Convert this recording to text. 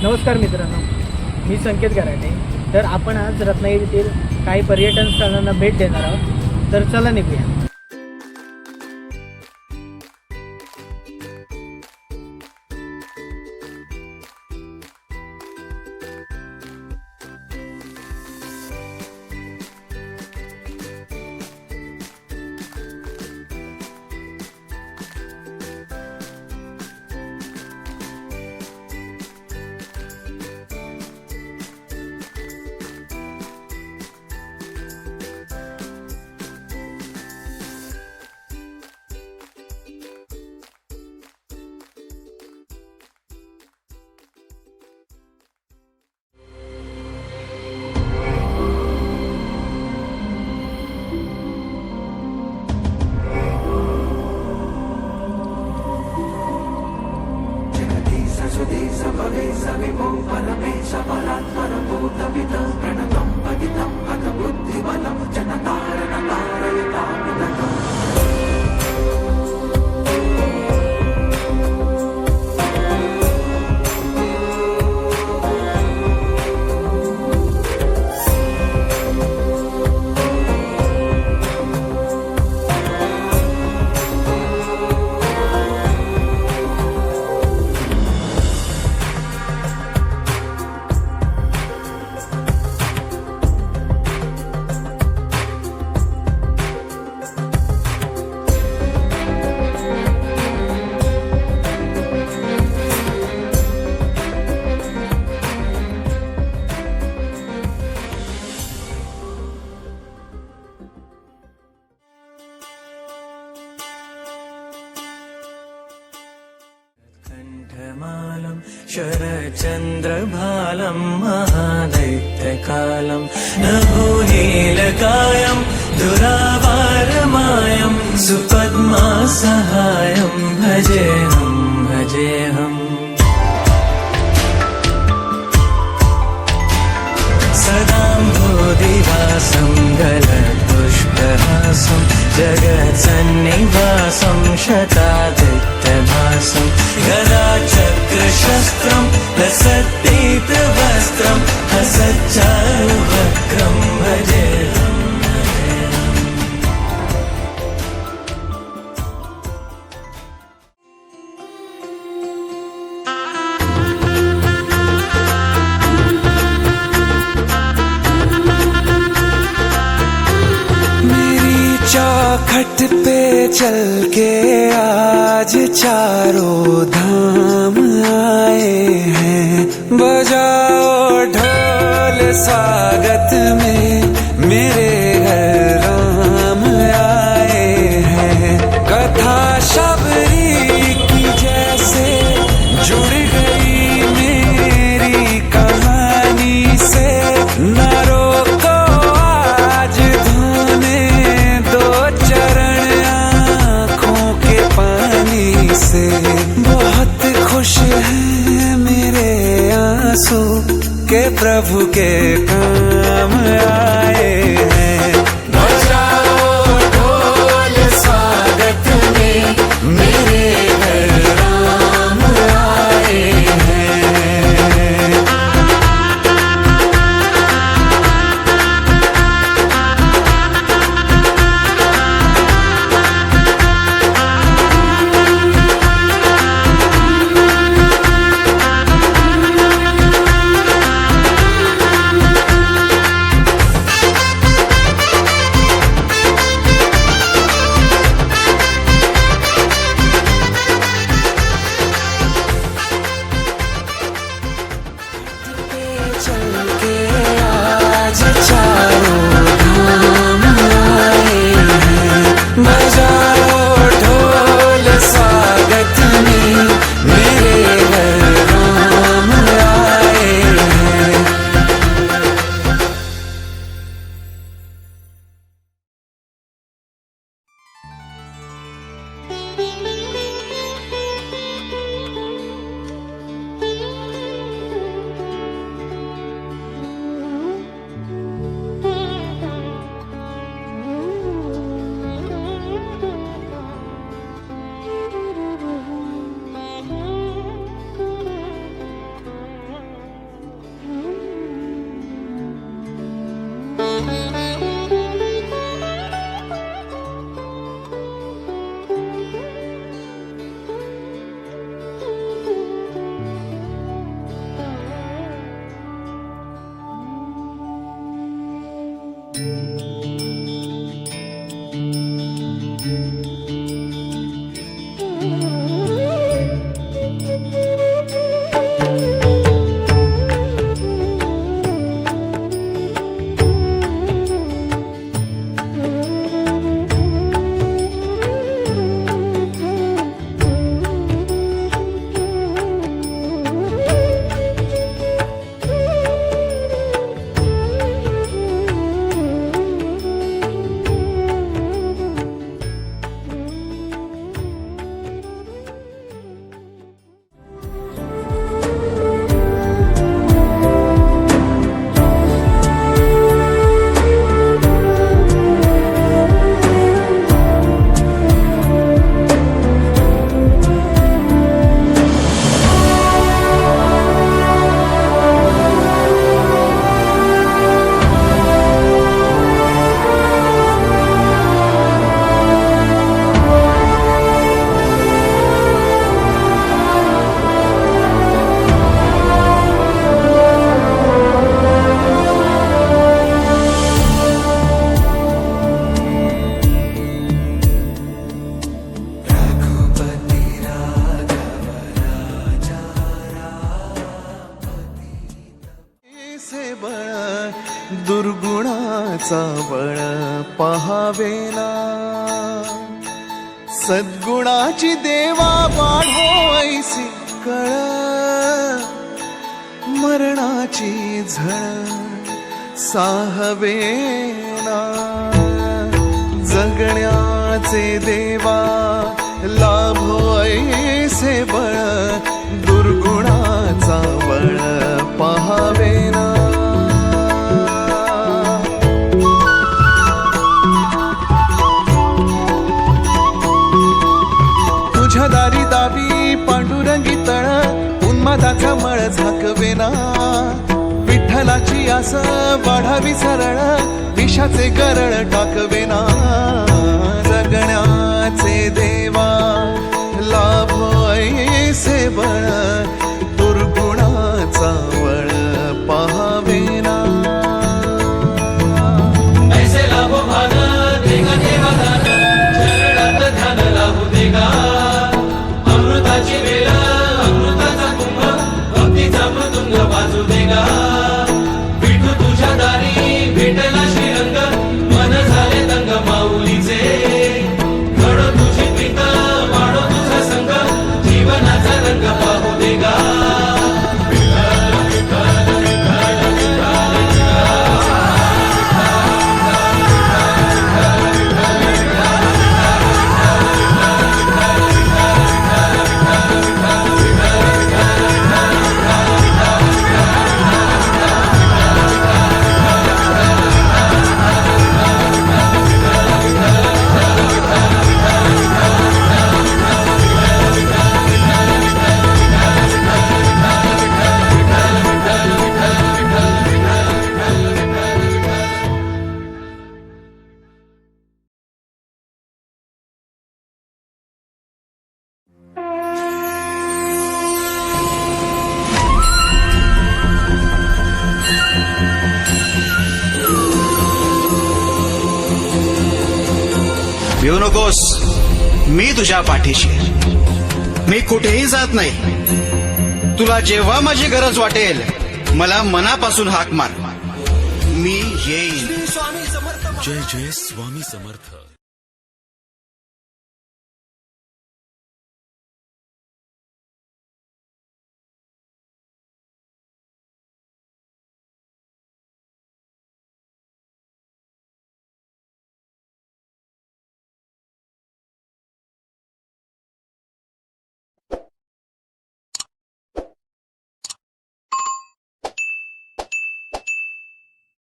नमस्कार मित्रांनो, मी संकेत कराटे. तर आपण आज रत्नागिरीतील काही पर्यटन स्थळांना भेट देणार आहोत. तर चला निघूया. शरचन्द्रभालं महादैत्यकालं नभोनीलकायं दुरावारमायं सुपद्मासहायं भजेऽहं भजेऽहम् सदाम्भोदिवासं गलपुष्पहासं जगत्सन्निवासं शतादित्यभासं गदाचक्रशस्त्रं लसद्दीप्तवस्त्रं हसच्चारुवक्त्रं भजेऽहं चौखट पे चल के आज चारों धाम आए हैं। बजाओ ढोल स्वागत में मेरे घर राम आए हैं। कथा शबरी की जैसे जुड़ गई मेरी कहानी से। न रोको आज धोने दो चरण आँखों के पानी से। बहुत खुश हैं मेरे आंसू के प्रभु के काम आए हैं। बजाओ ढोल स्वागत में मेरे घर राम आए हैं। से बळ दुर्गुणाचा बळ पहावेना, सद्गुणाची देवा वाढो ऐसी कळ, मरणाची झळ साहवेना, जगण्याचे देवा लाभो ऐसे बळ दुर्गुणाचा बळ पहावेना. तुझ्या दारी दावी पांडुरंगी तळ, उन्मादाचा मळ झाकवेना, विठ्ठलाची आस वाढावी सरळ, विषाचे गरळ टाकवेना, जगण्याचे देवा लाभो ऐसे बळ दुर्गुणाचा बळ पहावेना. ऐसे लाभो भान देगा देवा दान, शरणात ध्यान लाभू देगा, अमृताची वेल अमृताचा कुंभ, भक्तीचा मृदुंग वाजू देगा. विठू तुझ्या दारी भेटला श्रीरंग, मन झाले दंग माऊलीचे, घडो तुझी प्रीत वाढो तुझा संग, जीवनाचा रंग पाहू देगा. भिवू नकोस, मी तुझ्या पाठीशी आहे. मी कुठेही जात नाही. तुला जेव्हा माझी गरज वाटेल मला मनापासून हाक मार, मी येईन. जय जय स्वामी समर्थ.